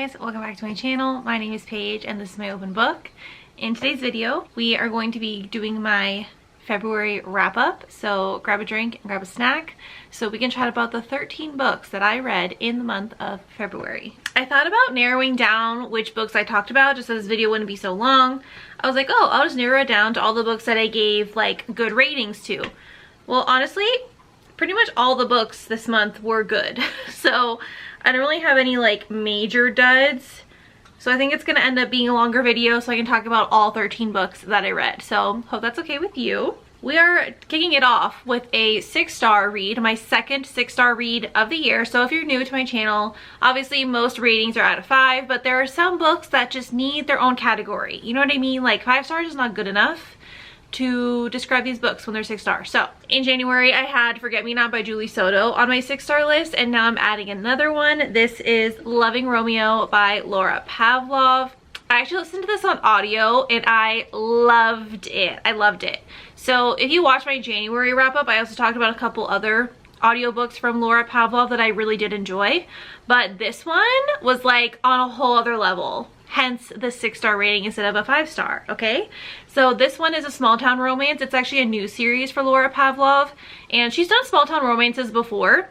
guys, welcome back to my channel. My name is Paige and this is my open book. In today's video, we are going to be doing my February wrap up. So grab a drink and grab a snack so we can chat about the 13 books that I read in the month of February. I thought about narrowing down which books I talked about just so this video wouldn't be so long. I was like, oh, I'll just narrow it down to all the books that I gave like good ratings to. Well, honestly, pretty much all the books this month were good. So I don't really have any like major duds. So I think it's gonna end up being a longer video so I can talk about all 13 books that I read. So hope that's okay with you. We are kicking it off with a 6-star read, my second 6-star read of the year. So if you're new to my channel, obviously most ratings are out of 5, but there are some books that just need their own category. You know what I mean? Like 5 stars is not good enough to describe these books when they're 6 stars. So in January I had Forget Me Not by Julie Soto on my 6-star list, and now I'm adding another one. This is Loving Romeo by Laura Pavlov. I actually listened to this on audio and I loved it. I loved it. So if you watch my January wrap up, I also talked about a couple other audiobooks from Laura Pavlov that I really did enjoy, but this one was like on a whole other level. Hence the 6-star rating instead of a 5-star, okay? So this one is a small town romance. It's actually a new series for Laura Pavlov, and she's done small town romances before,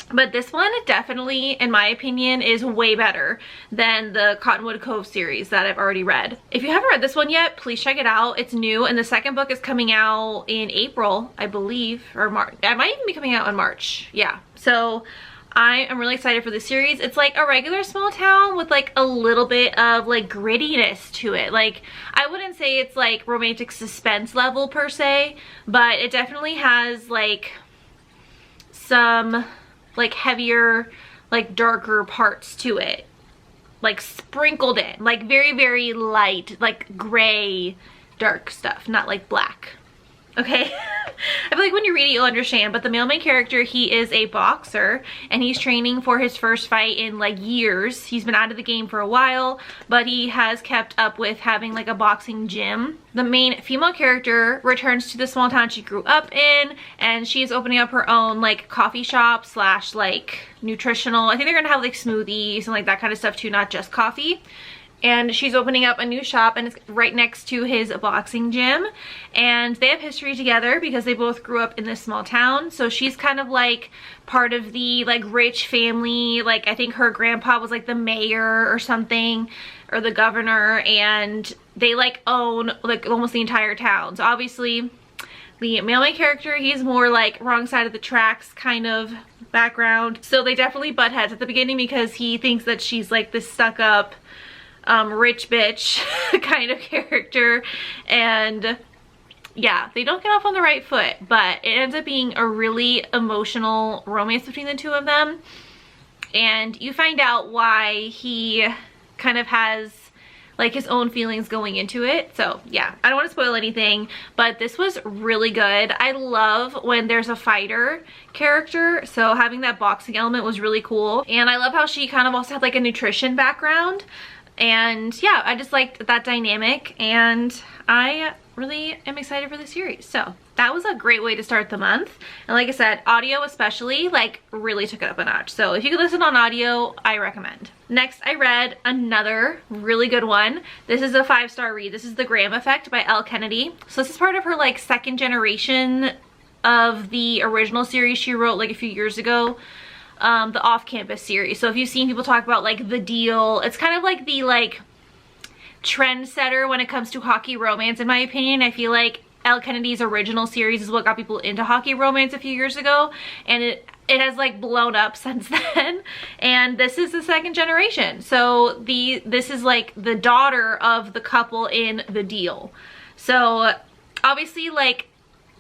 but this one definitely, in my opinion, is way better than the Cottonwood Cove series that I've already read. If you haven't read this one yet, please check it out. It's new, and the second book is coming out in April, I believe, or March. It might even be coming out in March, yeah. So I am really excited for this series. It's like a regular small town with like a little bit of like grittiness to it. Like, I wouldn't say it's like romantic suspense level per se, but it definitely has like some like heavier, like darker parts to it, like sprinkled in, like very, very light, like gray, dark stuff, not like black. Okay? I feel like when you read it, you'll understand, but the male main character, he is a boxer, and he's training for his first fight in like years. He's been out of the game for a while, but he has kept up with having like a boxing gym. The main female character returns to the small town she grew up in, and she's opening up her own like coffee shop slash like nutritional. I think they're gonna have like smoothies and like that kind of stuff too, not just coffee. And she's opening up a new shop, and it's right next to his boxing gym, and they have history together because they both grew up in this small town. So she's kind of like part of the like rich family, like I think her grandpa was like the mayor or something, or the governor, and they like own like almost the entire town. So obviously the male main character, he's more like wrong side of the tracks kind of background. So they definitely butt heads at the beginning because he thinks that she's like this stuck up rich bitch kind of character, and yeah, they don't get off on the right foot, but it ends up being a really emotional romance between the two of them, and you find out why he kind of has like his own feelings going into it. So yeah, I don't want to spoil anything, but this was really good. I love when there's a fighter character, so having that boxing element was really cool, and I love how she kind of also had like a nutrition background. And yeah, I just liked that dynamic, and I really am excited for the series. So that was a great way to start the month. And like I said, audio especially like really took it up a notch. So if you could listen on audio, I recommend. Next, I read another really good one. This is a 5-star read. This is The Graham Effect by Elle Kennedy. So this is part of her like second generation of the original series she wrote like a few years ago. The off-campus series. So if you've seen people talk about like The Deal, it's kind of like the like trendsetter when it comes to hockey romance, in my opinion. I feel like Elle Kennedy's original series is what got people into hockey romance a few years ago, and it has like blown up since then. And this is the second generation. So this is like the daughter of the couple in The Deal. So obviously like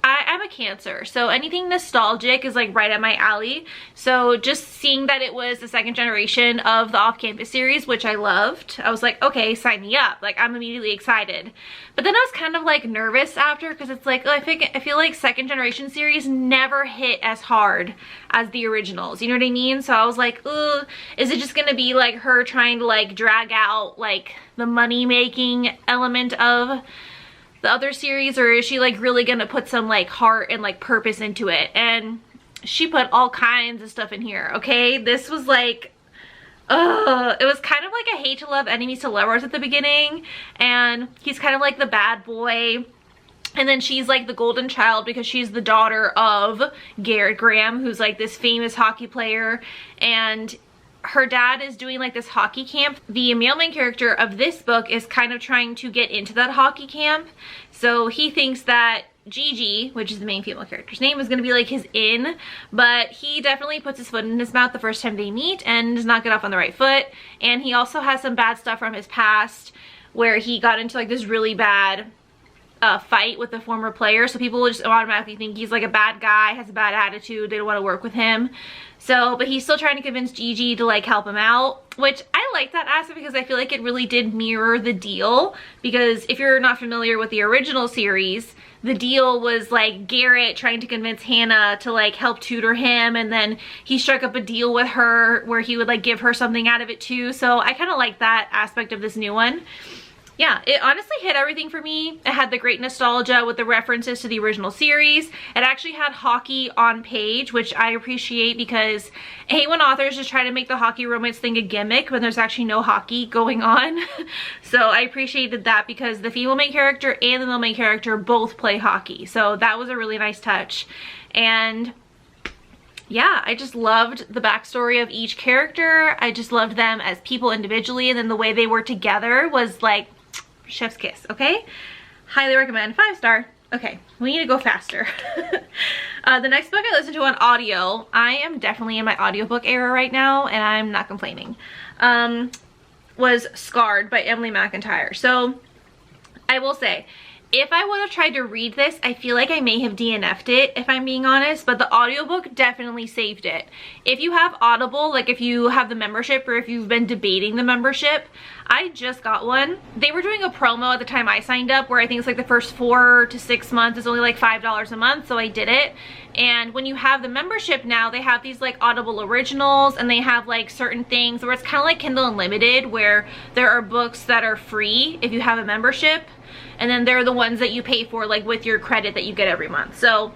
I'm a Cancer, so anything nostalgic is like right at my alley. So just seeing that it was the second generation of the off-campus series, which I loved, I was like, okay, sign me up. Like, I'm immediately excited. But then I was kind of like nervous after, because it's like, I feel like second generation series never hit as hard as the originals. You know what I mean? So I was like, ugh, is it just gonna be like her trying to like drag out like the money making element of the other series, or is she like really gonna put some like heart and like purpose into it? And she put all kinds of stuff in here, okay? This was like it was kind of like a hate to love, enemies to lovers at the beginning, and he's kind of like the bad boy. And then she's like the golden child because she's the daughter of Garrett Graham, who's like this famous hockey player, and her dad is doing like this hockey camp. The male main character of this book is kind of trying to get into that hockey camp, so he thinks that Gigi, which is the main female character's name, is going to be like his in, but he definitely puts his foot in his mouth the first time they meet and does not get off on the right foot. And he also has some bad stuff from his past where he got into like this really bad fight with a former player, so people will just automatically think he's like a bad guy, has a bad attitude, they don't want to work with him. So, but he's still trying to convince Gigi to like help him out, which I like that aspect because I feel like it really did mirror the deal. Because if you're not familiar with the original series, the deal was like Garrett trying to convince Hannah to like help tutor him, and then he struck up a deal with her where he would like give her something out of it too. So I kind of like that aspect of this new one. Yeah, it honestly hit everything for me. It had the great nostalgia with the references to the original series. It actually had hockey on page, which I appreciate because I hate when authors just try to make the hockey romance thing a gimmick when there's actually no hockey going on. So I appreciated that because the female main character and the male main character both play hockey. So that was a really nice touch. And yeah, I just loved the backstory of each character. I just loved them as people individually, and then the way they were together was like chef's kiss. Okay, highly recommend, 5-star. Okay, we need to go faster. The next book I listened to on audio, I am definitely in my audiobook era right now and I'm not complaining, was Scarred by Emily McIntyre. So I will say, if I would have tried to read this, I feel like I may have DNF'd it, if I'm being honest, but the audiobook definitely saved it. If you have Audible, like if you have the membership or if you've been debating the membership, I just got one. They were doing a promo at the time I signed up where I think it's like the first 4 to 6 months is only like $5 a month, so I did it. And when you have the membership now, they have these like Audible originals, and they have like certain things where it's kind of like Kindle Unlimited, where there are books that are free if you have a membership, and then they're the ones that you pay for like with your credit that you get every month. So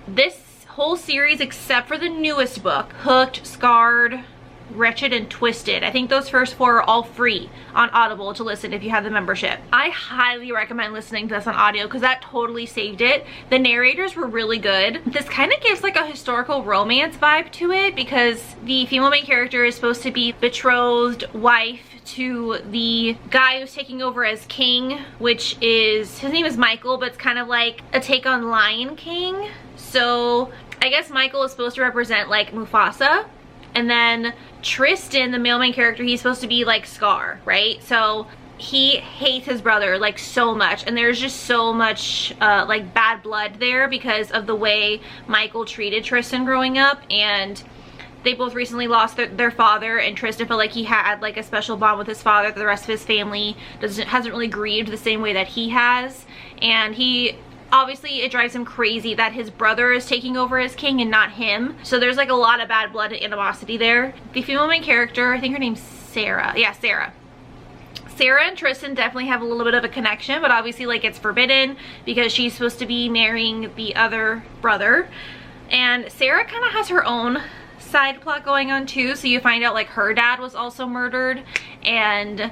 this whole series, except for the newest book, Hooked, Scarred, Wretched, and Twisted, I think those first 4 are all free on Audible to listen if you have the membership. I highly recommend listening to this on audio because that totally saved it. The narrators were really good. This kind of gives like a historical romance vibe to it because the female main character is supposed to be betrothed wife to the guy who's taking over as king, which is, his name is Michael, but it's kind of like a take on Lion King. So I guess Michael is supposed to represent like Mufasa, and then Tristan, the male main character, he's supposed to be like Scar, right? So he hates his brother like so much, and there's just so much like bad blood there because of the way Michael treated Tristan growing up. And they both recently lost their father, and Tristan felt like he had like a special bond with his father that the rest of his family hasn't really grieved the same way that he has. And he obviously, it drives him crazy that his brother is taking over as king and not him. So there's like a lot of bad blood and animosity there. The female main character, I think her name's Sarah. Yeah, Sarah. Sarah and Tristan definitely have a little bit of a connection, but obviously like it's forbidden because she's supposed to be marrying the other brother. And Sarah kind of has her own side plot going on too. So you find out like her dad was also murdered, and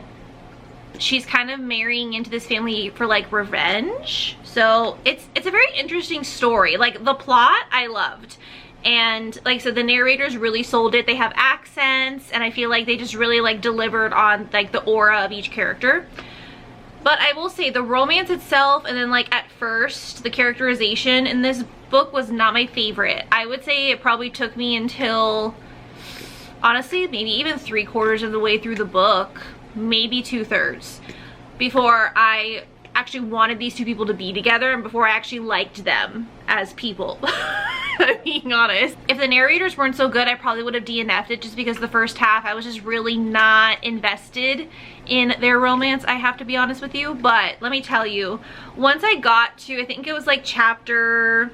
she's kind of marrying into this family for like revenge. So it's a very interesting story. Like the plot I loved, and like I said, the narrators really sold it. They have accents, and I feel like they just really like delivered on like the aura of each character. But I will say the romance itself, and then like at first the characterization in this book was not my favorite. I would say it probably took me until, honestly, maybe even 3/4 of the way through the book, maybe 2/3, before I actually wanted these two people to be together and before I actually liked them as people. I'm being honest. If the narrators weren't so good, I probably would have DNF'd it just because the first half I was just really not invested in their romance, I have to be honest with you. But let me tell you, once I got to, I think it was like chapter,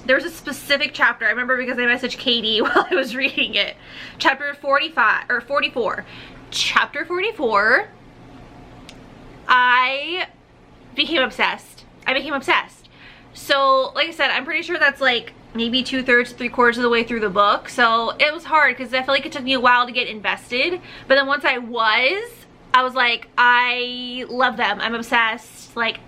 there's a specific chapter I remember because I messaged Katie while I was reading it. Chapter 45 or 44. Chapter 44, I became obsessed. So like I said, I'm pretty sure that's like maybe 2/3, 3/4 of the way through the book. So it was hard because I feel like it took me a while to get invested. But then once I was like, I love them. I'm obsessed. Like,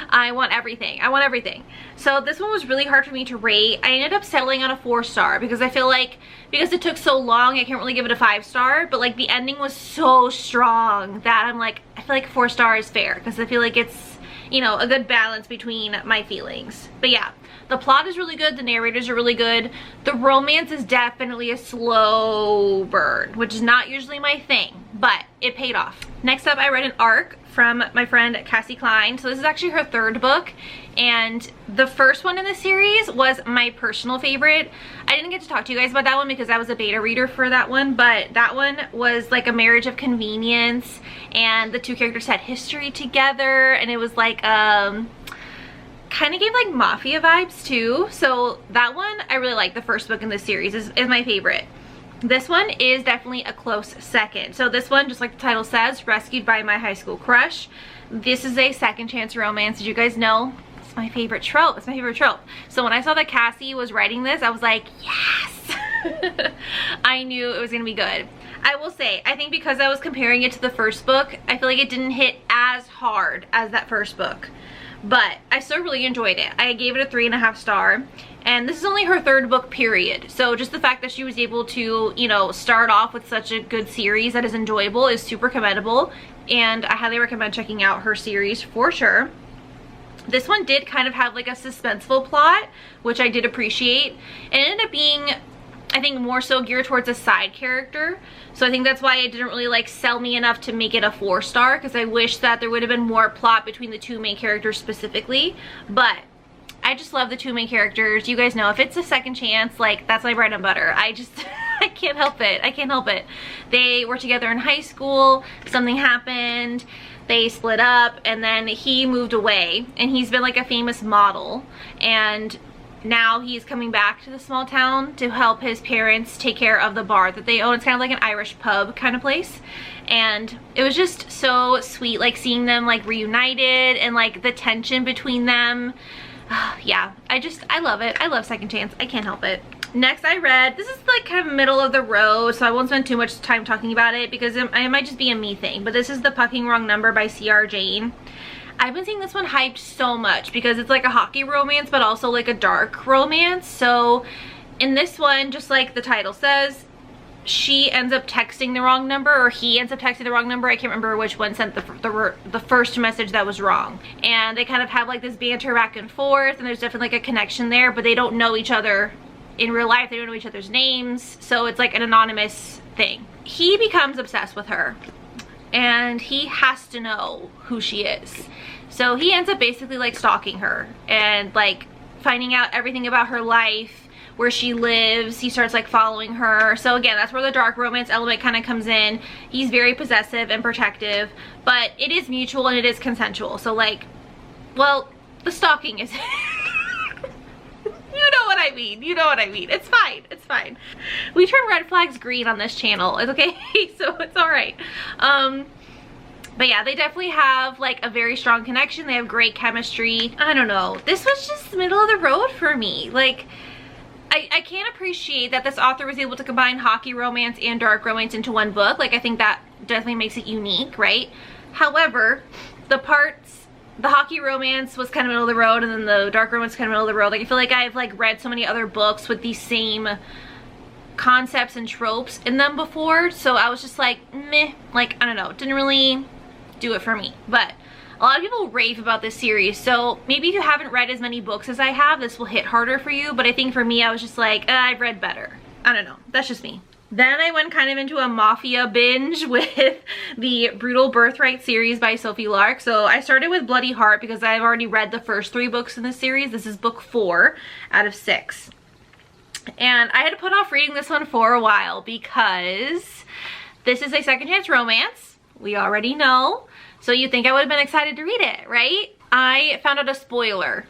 I want everything. I want everything. So this one was really hard for me to rate. I ended up settling on a 4-star because I feel like because it took so long, I can't really give it a 5-star. But like the ending was so strong that I'm like, I feel like 4-star is fair because I feel like it's, you know, a good balance between my feelings. But yeah, the plot is really good. The narrators are really good. The romance is definitely a slow burn, which is not usually my thing, but it paid off. Next up, I read an arc from my friend Cassie Klein. So this is actually her 3rd book, and the first one in the series was my personal favorite. I didn't get to talk to you guys about that one because I was a beta reader for that one, but that one was like a marriage of convenience, and the 2 characters had history together, and it was like kind of gave like mafia vibes too. So that one I really like. The first book in the series is my favorite. This one is definitely a close second. So this one, just like the title says, rescued by my high school crush. This is a second chance romance. Did you guys know? It's my favorite trope. It's my favorite trope. So when I saw that Cassie was writing this, I was like, yes. I knew it was gonna be good. I will say, I think because I was comparing it to the first book, I feel like it didn't hit as hard as that first book. But I still really enjoyed it. I gave it a 3.5 star. And this is only her 3rd book, period. So just the fact that she was able to, you know, start off with such a good series that is enjoyable is super commendable. And I highly recommend checking out her series for sure. This one did kind of have like a suspenseful plot, which I did appreciate. It ended up being, I think, more so geared towards a side character. So I think that's why it didn't really like sell me enough to make it a 4-star, because I wish that there would have been more plot between the 2 main characters specifically. But I just love the 2 main characters. You guys know, if it's a second chance, like, that's my bread and butter. I just, I can't help it. I can't help it. They were together in high school. Something happened. They split up, and then he moved away, and he's been like a famous model, and now he's coming back to the small town to help his parents take care of the bar that they own. It's kind of like an Irish pub kind of place. And it was just so sweet, like seeing them like reunited and like the tension between them. Yeah, I love it. I love Second Chance. I can't help it. Next I read, this is like kind of middle of the road, so I won't spend too much time talking about it because it might just be a me thing, but this is The Fucking Wrong Number by C.R. Jane. I've been seeing this one hyped so much because it's like a hockey romance, but also like a dark romance. So in this one, just like the title says, she ends up texting the wrong number, or he ends up texting the wrong number. I can't remember which one sent the first message that was wrong. And they kind of have like this banter back and forth, and there's definitely like a connection there, but they don't know each other in real life. They don't know each other's names. So it's like an anonymous thing. He becomes obsessed with her, and he has to know who she is. So he ends up basically like stalking her and like finding out everything about her life, where she lives. He starts like following her. So again, that's where the dark romance element kind of comes in. He's very possessive and protective, but it is mutual and it is consensual. So like, well, the stalking is you know what I mean. You know what I mean. It's fine. It's fine. We turn red flags green on this channel. It's okay. So it's all right. But yeah, they definitely have like a very strong connection. They have great chemistry. I don't know. This was just middle of the road for me. Like, I can't appreciate that this author was able to combine hockey romance and dark romance into one book. Like, I think that definitely makes it unique, right? However, the hockey romance was kind of middle of the road, and then the dark romance kind of middle of the road. Like, I feel like I've like read so many other books with these same concepts and tropes in them before, so I was just like, meh. Like, I don't know, didn't really do it for me. But a lot of people rave about this series, so maybe if you haven't read as many books as I have, this will hit harder for you. But I think for me, I was just like, I've read better. I don't know, that's just me. Then I went kind of into a mafia binge with the Brutal Birthright series by Sophie Lark. So I started with Bloody Heart because I've already read the first 3 books in the series. This is book 4 out of 6. And I had to put off reading this one for a while because this is a second chance romance. We already know. So you'd think I would have been excited to read it, right? I found out a spoiler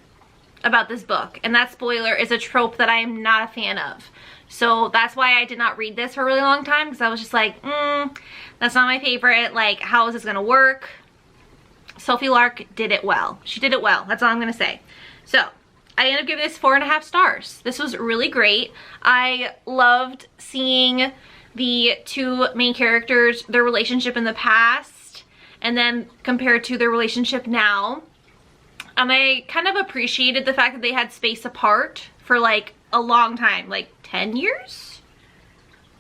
about this book, and that spoiler is a trope that I am not a fan of. So that's why I did not read this for a really long time, because I was just like, that's not my favorite. Like, how is this gonna work? Sophie Lark did it well. She did it well. That's all I'm gonna say. So I ended up giving this 4.5 stars. This was really great. I loved seeing the two main characters, their relationship in the past, and then compared to their relationship now. I kind of appreciated the fact that they had space apart for like a long time, like 10 years?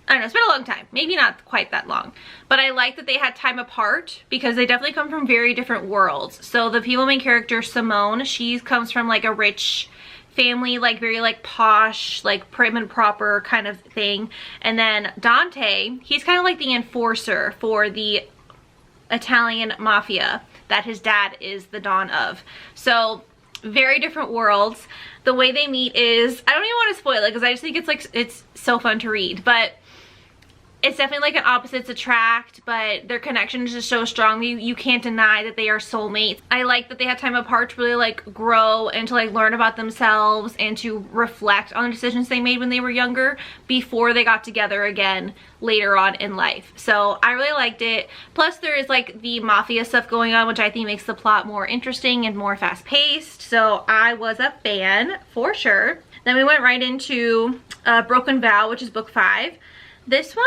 I don't know, it's been a long time. Maybe not quite that long. But I like that they had time apart because they definitely come from very different worlds. So the female main character, Simone, she comes from like a rich family, like very like posh, like prim and proper kind of thing. And then Dante, he's kind of like the enforcer for the Italian mafia that his dad is the Don of. So very different worlds. The way they meet is, I don't even want to spoil it because I just think it's like, it's so fun to read, but it's definitely like an opposites attract, but their connection is just so strong. You can't deny that they are soulmates. I like that they had time apart to really like grow and to like learn about themselves and to reflect on the decisions they made when they were younger before they got together again later on in life. So I really liked it. Plus there is like the mafia stuff going on, which I think makes the plot more interesting and more fast paced. So I was a fan for sure. Then we went right into Broken Vow, which is book 5. This one,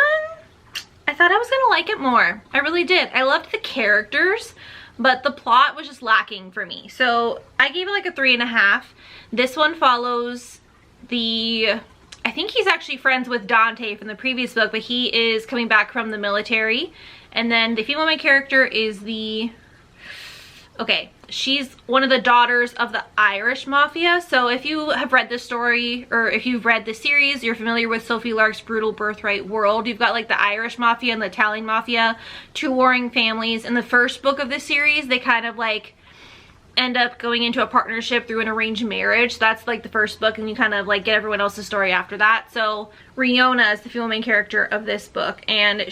I thought I was gonna like it more. I really did. I loved the characters, but the plot was just lacking for me. So I gave it like a 3.5. This one follows I think he's actually friends with Dante from the previous book, but he is coming back from the military. And then the female main character is she's one of the daughters of the Irish mafia. So if you have read this story, or if you've read this series, you're familiar with Sophie Lark's brutal birthright world. You've got like the Irish mafia and the Italian mafia, two warring families. In the first book of this series, they kind of like end up going into a partnership through an arranged marriage. That's like the first book, and you kind of like get everyone else's story after that. So Riona is the female main character of this book, and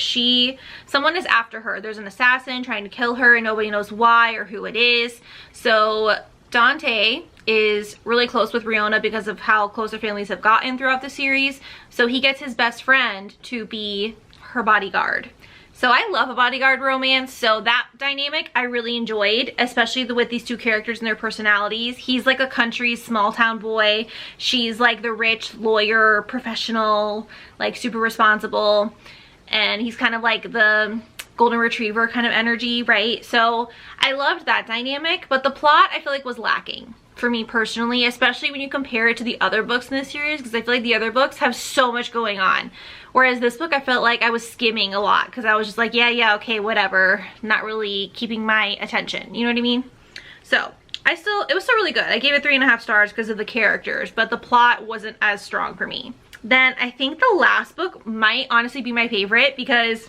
someone is after her. There's an assassin trying to kill her and nobody knows why or who it is. So Dante is really close with Riona because of how close their families have gotten throughout the series. So he gets his best friend to be her bodyguard. So I love a bodyguard romance, so that dynamic I really enjoyed, especially with these two characters and their personalities. He's like a country small town boy. She's like the rich lawyer, professional, like super responsible. And he's kind of like the golden retriever kind of energy, right? So I loved that dynamic, but the plot I feel like was lacking for me personally, especially when you compare it to the other books in this series, because I feel like the other books have so much going on. Whereas this book, I felt like I was skimming a lot because I was just like, yeah, okay, whatever. Not really keeping my attention. You know what I mean? So it was still really good. I gave it 3.5 stars because of the characters, but the plot wasn't as strong for me. Then I think the last book might honestly be my favorite because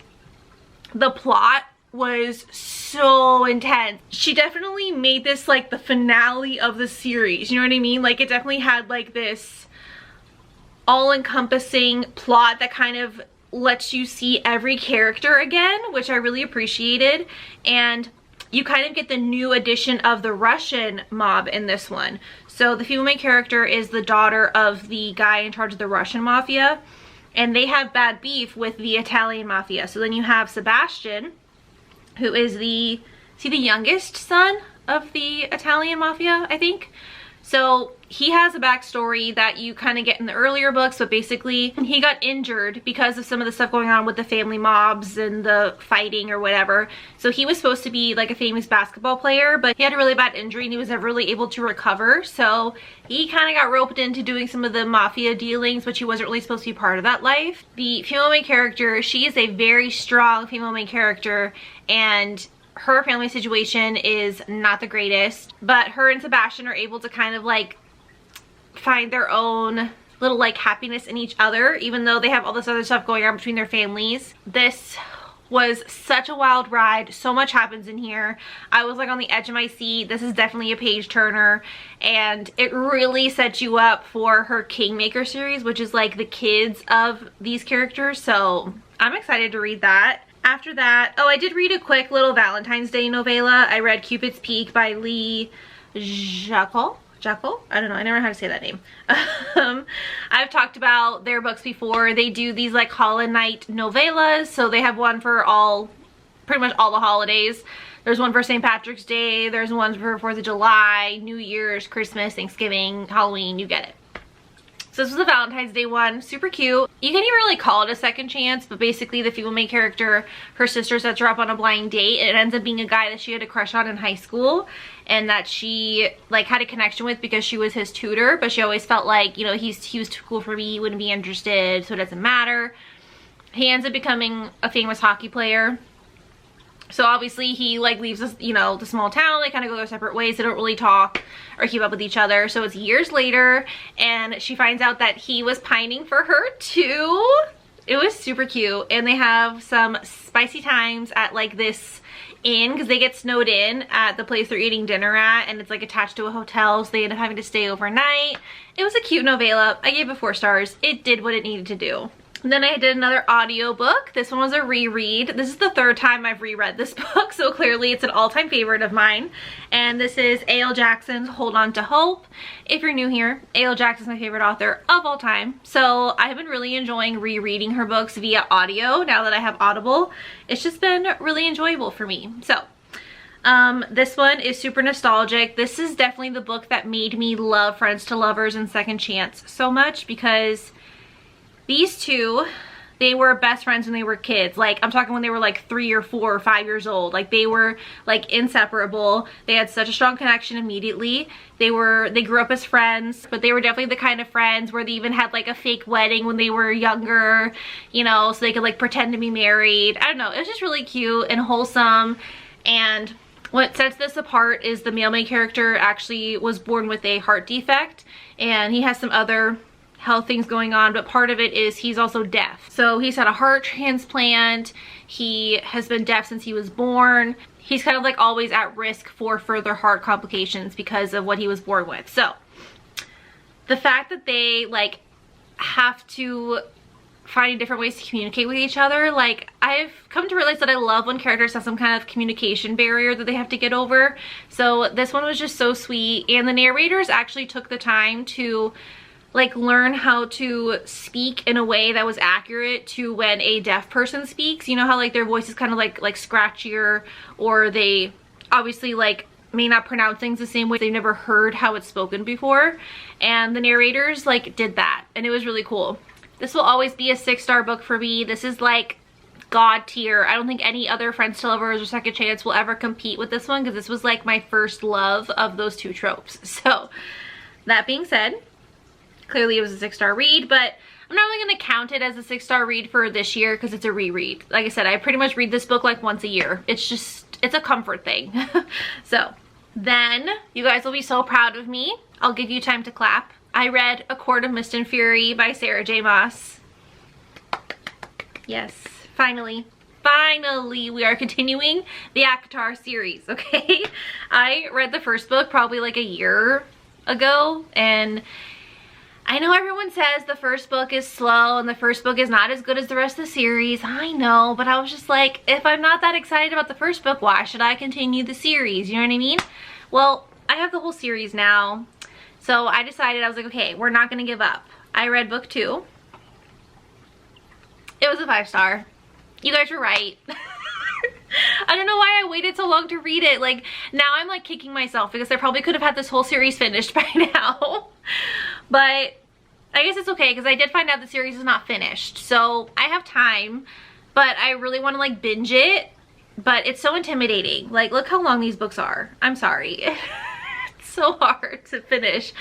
the plot was so intense. She definitely made this like the finale of the series. You know what I mean? Like it definitely had like this all-encompassing plot that kind of lets you see every character again, which I really appreciated. And you kind of get the new addition of the Russian mob in this one. So the female main character is the daughter of the guy in charge of the Russian mafia, and they have bad beef with the Italian mafia. So then you have Sebastian, who is the youngest son of the Italian mafia, I think. So he has a backstory that you kind of get in the earlier books, but basically he got injured because of some of the stuff going on with the family mobs and the fighting or whatever. So he was supposed to be like a famous basketball player, but he had a really bad injury and he was never really able to recover. So he kind of got roped into doing some of the mafia dealings, which he wasn't really supposed to be part of that life. The female main character, she is a very strong female main character, and her family situation is not the greatest, but her and Sebastian are able to kind of like find their own little like happiness in each other, even though they have all this other stuff going on between their families. This was such a wild ride. So much happens in here. I was like on the edge of my seat. This is definitely a page turner, and it really sets you up for her Kingmaker series, which is like the kids of these characters. So I'm excited to read that. After that, I did read a quick little Valentine's Day novella. I read Cupid's Peak by Lee Jekyll. I don't know, I never know how to say that name. I've talked about their books before. They do these like Holiday Night novellas, so they have one for pretty much all the holidays. There's one for St. Patrick's Day, there's ones for 4th of July, New Year's, Christmas, Thanksgiving, Halloween, you get it. So this was a Valentine's Day one, super cute. You can't even really call it a second chance, but basically the female main character, her sister sets her up on a blind date, and it ends up being a guy that she had a crush on in high school and that she like had a connection with because she was his tutor, but she always felt like, you know, he was too cool for me, he wouldn't be interested, so it doesn't matter. He ends up becoming a famous hockey player. So obviously he like leaves this, you know, the small town. They kind of go their separate ways. They don't really talk or keep up with each other. So it's years later and she finds out that he was pining for her too. It was super cute. And they have some spicy times at like this inn because they get snowed in at the place they're eating dinner at, and it's like attached to a hotel, so they end up having to stay overnight. It was a cute novella. I gave it 4 stars. It did what it needed to do. And then I did another audio book. This one was a reread. This is the 3rd time I've reread this book, so clearly it's an all-time favorite of mine. And this is A.L. Jackson's Hold On to Hope. If you're new here, A.L. Jackson's my favorite author of all time. So I've been really enjoying rereading her books via audio now that I have Audible. It's just been really enjoyable for me. So this one is super nostalgic. This is definitely the book that made me love Friends to Lovers and Second Chance so much, because these two, they were best friends when they were kids. Like, I'm talking when they were like 3 or 4 or 5 years old. Like, they were like inseparable. They had such a strong connection immediately. They grew up as friends, but they were definitely the kind of friends where they even had like a fake wedding when they were younger, you know, so they could like pretend to be married. I don't know, it was just really cute and wholesome. And what sets this apart is the male main character actually was born with a heart defect, and he has some other health things going on, but part of it is he's also deaf. So he's had a heart transplant. He has been deaf since he was born. He's kind of like always at risk for further heart complications because of what he was born with. So the fact that they like have to find different ways to communicate with each other, like I've come to realize that I love when characters have some kind of communication barrier that they have to get over. So this one was just so sweet, and the narrators actually took the time to like learn how to speak in a way that was accurate to when a deaf person speaks. You know how like their voice is kind of like scratchier, or they obviously like may not pronounce things the same way. They've never heard how it's spoken before, and the narrators like did that, and it was really cool. This will always be a 6-star book for me. This is like God tier. I don't think any other Friends to Lovers or Second Chance will ever compete with this one, because this was like my first love of those 2 tropes. So that being said, clearly it was a 6-star read, but I'm not really going to count it as a 6-star read for this year because it's a reread. Like I said, I pretty much read this book like once a year. It's just, it's a comfort thing. So then you guys will be so proud of me. I'll give you time to clap. I read A Court of Mist and Fury by Sarah J. Maas. Yes, finally we are continuing the ACOTAR series, okay? I read the first book probably like a year ago, and I know everyone says the first book is slow and the first book is not as good as the rest of the series. I know, but I was just like, if I'm not that excited about the first book, why should I continue the series? You know what I mean? Well, I have the whole series now. So I decided, I was like, okay, we're not going to give up. I read book 2. It was a 5-star. You guys were right. I don't know why I waited so long to read it. Like, now I'm like kicking myself because I probably could have had this whole series finished by now. But I guess it's okay because I did find out the series is not finished. So I have time, but I really want to like binge it. But it's so intimidating. Like, look how long these books are. I'm sorry. It's so hard to finish.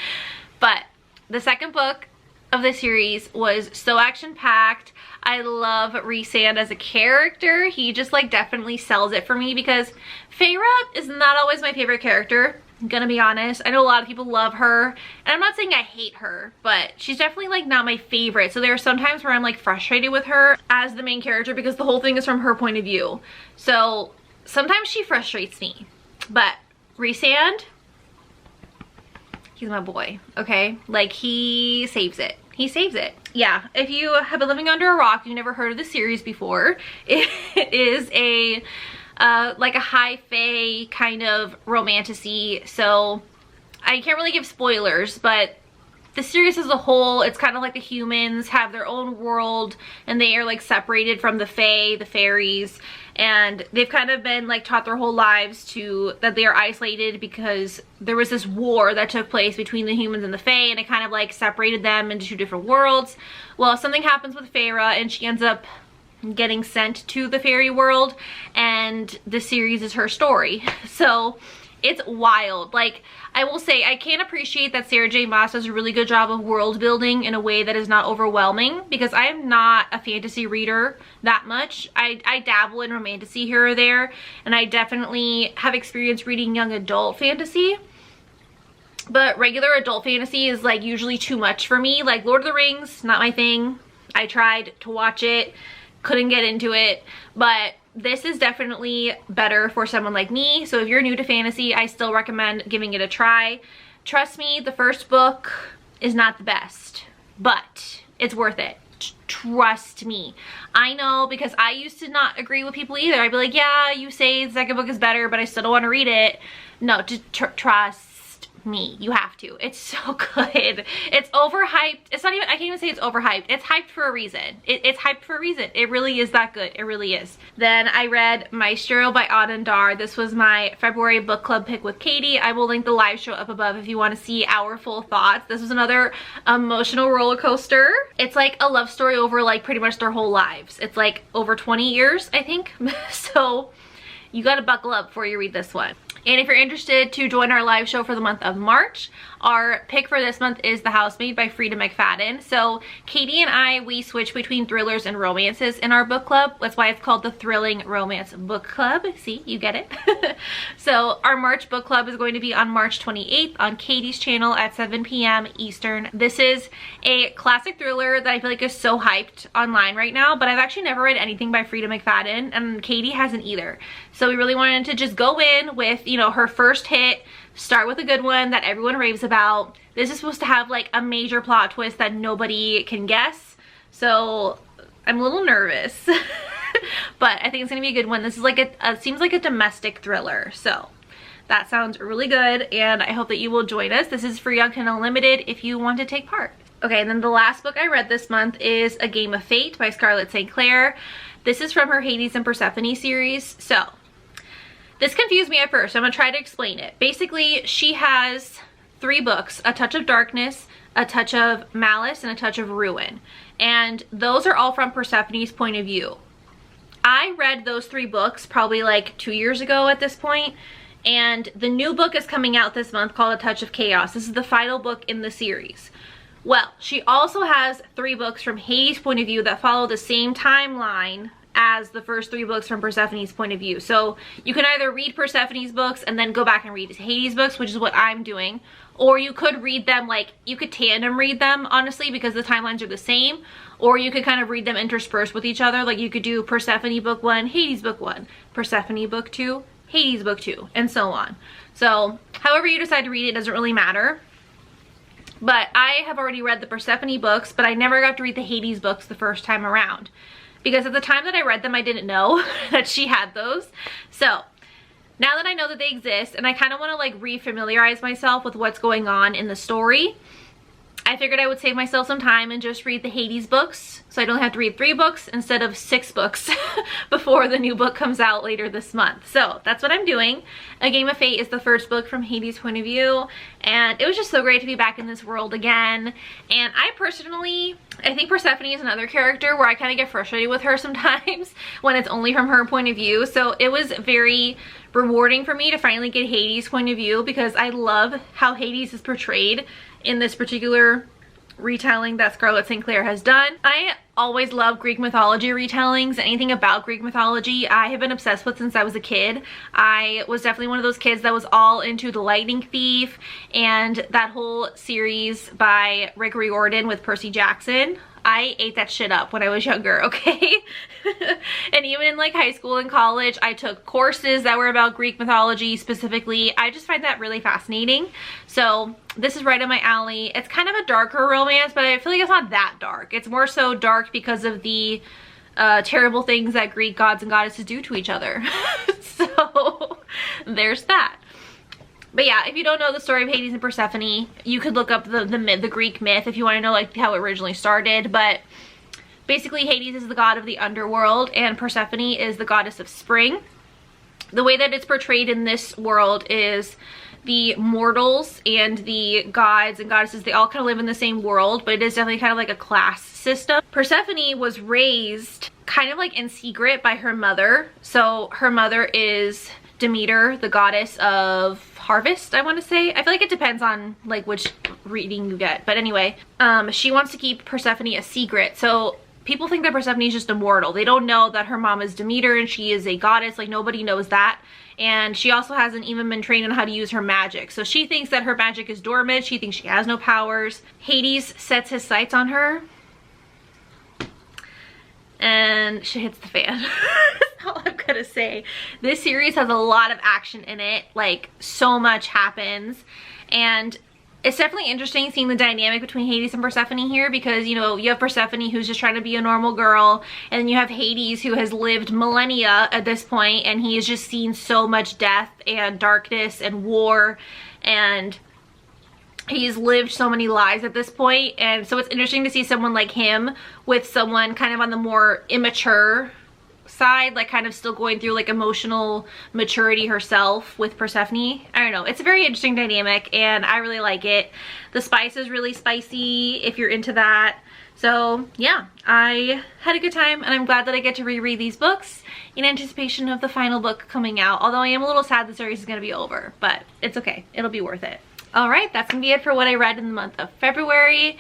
But the second book of the series was so action-packed. I love Rhysand as a character. He just like definitely sells it for me, because Feyre is not always my favorite character. I'm gonna be honest. I know a lot of people love her, and I'm not saying I hate her, but she's definitely like not my favorite. So there are some times where I'm like frustrated with her as the main character because the whole thing is from her point of view. So sometimes she frustrates me. But Rhysand, he's my boy, okay? Like, he saves it. He saves it. Yeah, if you have been living under a rock, you've never heard of the series before, it is a like a high fae kind of romantasy. So I can't really give spoilers, but the series as a whole, it's kind of like the humans have their own world and they are like separated from the fae, the fairies, and they've kind of been like taught their whole lives to that they are isolated because there was this war that took place between the humans and the fae, and it kind of like separated them into two different worlds. Well, something happens with Feyre and she ends up getting sent to the fairy world, and the series is her story. So it's wild. Like, I will say, I can appreciate that Sarah J. Maas does a really good job of world building in a way that is not overwhelming, because I am not a fantasy reader that much. I dabble in romantasy here or there, and I definitely have experience reading young adult fantasy. But regular adult fantasy is like usually too much for me. Like Lord of the Rings, not my thing. I tried to watch it, couldn't get into it, but this is definitely better for someone like me. So if you're new to fantasy, I still recommend giving it a try. Trust me, the first book is not the best, but it's worth it. Trust me. I know, because I used to not agree with people either. I'd be like, yeah, you say the second book is better, but I still don't want to read it. No, just trust me. You have to. It's so good. It's overhyped. It's not even, I can't even say it's overhyped. It's hyped for a reason. It's hyped for a reason. It really is that good. It really is. Then I read Maestro by Auden Dar. This was my February book club pick with Katie. I will link the live show up above if you want to see our full thoughts. This was another emotional roller coaster. It's like a love story over like pretty much their whole lives. It's like over 20 years, I think. So you gotta buckle up before you read this one. And if you're interested to join our live show for the month of March, our pick for this month is The Housemaid by Frida McFadden. So Katie and I, we switch between thrillers and romances in our book club. That's why it's called the Thrilling Romance Book Club. See, you get it. So our March book club is going to be on March 28th on Katie's channel at 7 p.m. Eastern. This is a classic thriller that I feel like is so hyped online right now, but I've actually never read anything by Frida McFadden, and Katie hasn't either. So we really wanted to just go in with, you know, her first hit, start with a good one that everyone raves about. This is supposed to have like a major plot twist that nobody can guess. So I'm a little nervous, but I think it's gonna be a good one. This is like seems like a domestic thriller. So that sounds really good, and I hope that you will join us. This is free on Kindle Unlimited if you want to take part. Okay, and then the last book I read this month is A Game of Fate by Scarlett St. Clair. This is from her Hades and Persephone series. So this confused me at first, so I'm gonna try to explain it. Basically, she has 3 books: A Touch of Darkness, A Touch of Malice, and A Touch of Ruin. And those are all from Persephone's point of view. I read those 3 books probably like 2 years ago at this point, and the new book is coming out this month called A Touch of Chaos. This is the final book in the series. Well, she also has 3 books from Hades' point of view that follow the same timeline as the first 3 books from Persephone's point of view. So you can either read Persephone's books and then go back and read Hades' books, which is what I'm doing, or you could read them, like, you could tandem read them, honestly, because the timelines are the same, or you could kind of read them interspersed with each other. Like, you could do Persephone book 1, Hades book 1, Persephone book 2, Hades book 2, and so on. So however you decide to read it doesn't really matter. But I have already read the Persephone books, but I never got to read the Hades books the first time around, because at the time that I read them, I didn't know that she had those. So now that I know that they exist, and I kind of want to like re-familiarize myself with what's going on in the story, I figured I would save myself some time and just read the Hades books, so I don't have to read 3 books instead of 6 books before the new book comes out later this month. So that's what I'm doing. A Game of Fate is the first book from Hades' point of view, and it was just so great to be back in this world again. And I think Persephone is another character where I kind of get frustrated with her sometimes when it's only from her point of view. So it was very rewarding for me to finally get Hades' point of view, because I love how Hades is portrayed in this particular retelling that Scarlett St. Clair has done. I always love Greek mythology retellings. Anything about Greek mythology I have been obsessed with since I was a kid. I was definitely one of those kids that was all into The Lightning Thief and that whole series by Rick Riordan with Percy Jackson. I ate that shit up when I was younger, okay? And even in like high school and college, I took courses that were about Greek mythology specifically. I just find that really fascinating. So this is right up my alley. It's kind of a darker romance, but I feel like it's not that dark. It's more so dark because of the terrible things that Greek gods and goddesses do to each other. So there's that. But yeah, if you don't know the story of Hades and Persephone, you could look up the Greek myth if you want to know like how it originally started. But basically Hades is the god of the underworld and Persephone is the goddess of spring. The way that it's portrayed in this world is the mortals and the gods and goddesses, they all kind of live in the same world, but it is definitely kind of like a class system. Persephone was raised kind of like in secret by her mother. So her mother is Demeter, the goddess of harvest, I want to say. I feel like it depends on like which reading you get, but anyway, she wants to keep Persephone a secret. So people think that Persephone is just a mortal. They don't know that her mom is Demeter and she is a goddess. Like nobody knows that. And she also hasn't even been trained on how to use her magic. So she thinks that her magic is dormant. She thinks she has no powers. Hades sets his sights on her and she hits the fan. That's all I'm gonna say. This series has a lot of action in it. Like so much happens. And it's definitely interesting seeing the dynamic between Hades and Persephone here because, you know, you have Persephone who's just trying to be a normal girl, and then you have Hades who has lived millennia at this point, and he has just seen so much death and darkness and war, and he's lived so many lives at this point. And so it's interesting to see someone like him with someone kind of on the more immature side, like kind of still going through like emotional maturity herself with Persephone. I don't know, it's a very interesting dynamic and I really like it. The spice is really spicy if you're into that. So yeah, I had a good time and I'm glad that I get to reread these books in anticipation of the final book coming out, although I am a little sad the series is going to be over, but it's okay, it'll be worth it. All right, that's gonna be it for what I read in the month of February.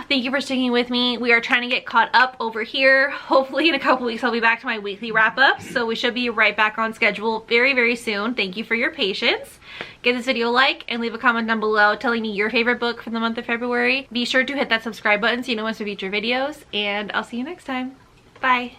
Thank you for sticking with me. We are trying to get caught up over here. Hopefully in a couple weeks I'll be back to my weekly wrap-up, so we should be right back on schedule very, very soon. Thank you for your patience. Give this video a like and leave a comment down below telling me your favorite book for the month of February. Be sure to hit that subscribe button so you know when I future videos, and I'll see you next time. Bye.